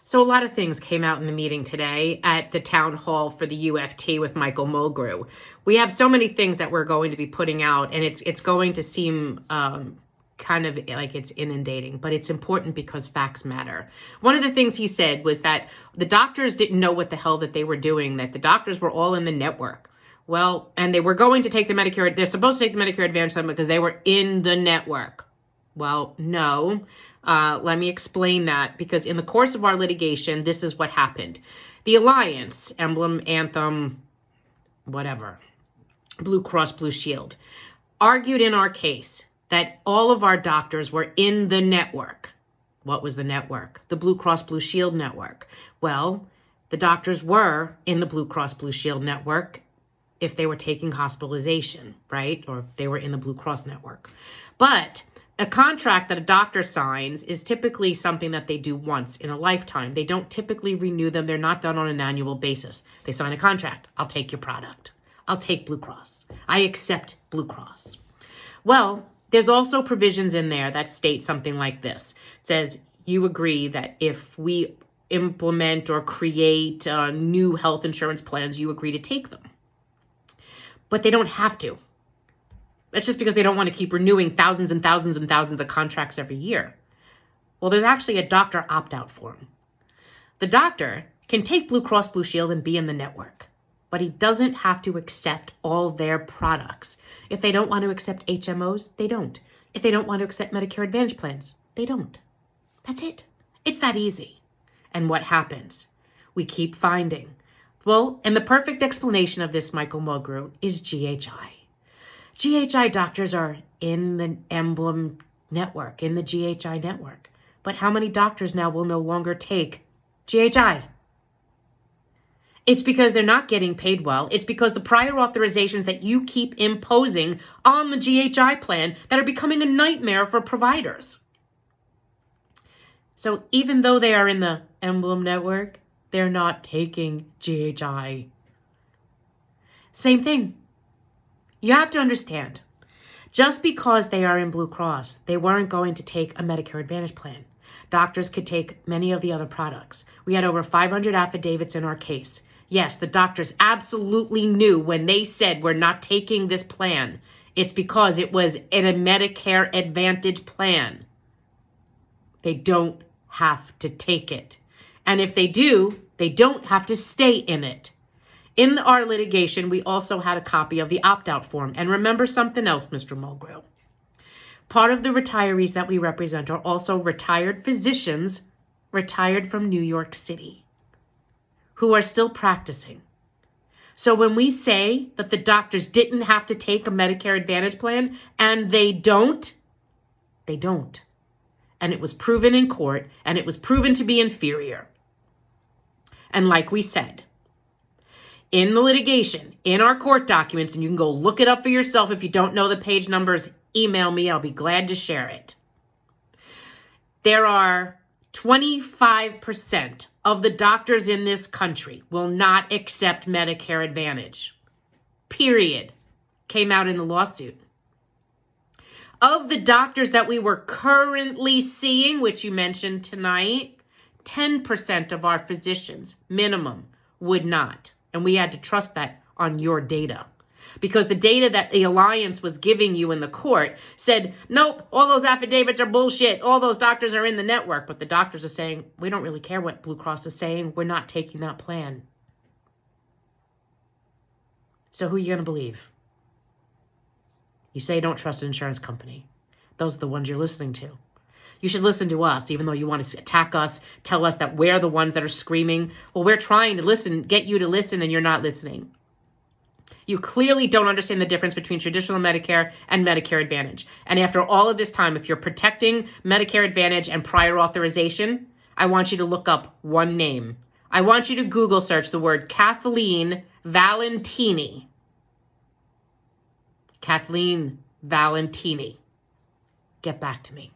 So a lot of things came out in the meeting today at the town hall for the UFT with Michael Mulgrew. We have so many things that we're going to be putting out, and it's going to seem kind of like it's inundating, but it's important because facts matter. One of the things he said was that the doctors didn't know what the hell that they were doing, that the doctors were all in the network. Well, and they were going to take the Medicare, they're supposed to take the Medicare Advantage plan because they were in the network. Well, no. Let me explain that, because in the course of our litigation, this is what happened. The Alliance, Emblem, Anthem, whatever, Blue Cross Blue Shield, argued in our case that all of our doctors were in the network. What was the network? The Blue Cross Blue Shield network. Well, the doctors were in the Blue Cross Blue Shield network if they were taking hospitalization, right? Or they were in the Blue Cross network. But a contract that a doctor signs is typically something that they do once in a lifetime. They don't typically renew them. They're not done on an annual basis. They sign a contract. I'll take your product. I'll take Blue Cross. I accept Blue Cross. Well, there's also provisions in there that state something like this. It says, you agree that if we implement or create new health insurance plans, you agree to take them. But they don't have to. That's just because they don't want to keep renewing thousands and thousands and thousands of contracts every year. Well, there's actually a doctor opt-out form. The doctor can take Blue Cross Blue Shield and be in the network, but he doesn't have to accept all their products. If they don't want to accept HMOs, they don't. If they don't want to accept Medicare Advantage plans, they don't. That's it. It's that easy. And what happens? We keep finding. Well, and the perfect explanation of this, Michael Mulgrew, is GHI. GHI doctors are in the Emblem network, in the GHI network. But how many doctors now will no longer take GHI? It's because they're not getting paid well. It's because the prior authorizations that you keep imposing on the GHI plan that are becoming a nightmare for providers. So even though they are in the Emblem network, they're not taking GHI. Same thing. You have to understand, just because they are in Blue Cross, they weren't going to take a Medicare Advantage plan. Doctors could take many of the other products. We had over 500 affidavits in our case. Yes, the doctors absolutely knew when they said we're not taking this plan, it's because it was in a Medicare Advantage plan. They don't have to take it. And if they do, they don't have to stay in it. In our litigation, we also had a copy of the opt-out form. And remember something else, Mr. Mulgrew. Part of the retirees that we represent are also retired physicians, retired from New York City, who are still practicing. So when we say that the doctors didn't have to take a Medicare Advantage plan, and they don't, they don't. And it was proven in court, and it was proven to be inferior. And like we said, in the litigation, in our court documents, and you can go look it up for yourself if you don't know the page numbers, email me, I'll be glad to share it. There are 25% of the doctors in this country will not accept Medicare Advantage. Period. Came out in the lawsuit. Of the doctors that we were currently seeing, which you mentioned tonight, 10% of our physicians, minimum, would not. And we had to trust that on your data. Because the data that the Alliance was giving you in the court said, nope, all those affidavits are bullshit. All those doctors are in the network. But the doctors are saying, we don't really care what Blue Cross is saying. We're not taking that plan. So who are you going to believe? You say don't trust an insurance company. Those are the ones you're listening to. You should listen to us, even though you want to attack us, tell us that we're the ones that are screaming. Well, we're trying to listen, get you to listen, and you're not listening. You clearly don't understand the difference between traditional Medicare and Medicare Advantage. And after all of this time, if you're protecting Medicare Advantage and prior authorization, I want you to look up one name. I want you to Google search the word Kathleen Valentini. Kathleen Valentini. Get back to me.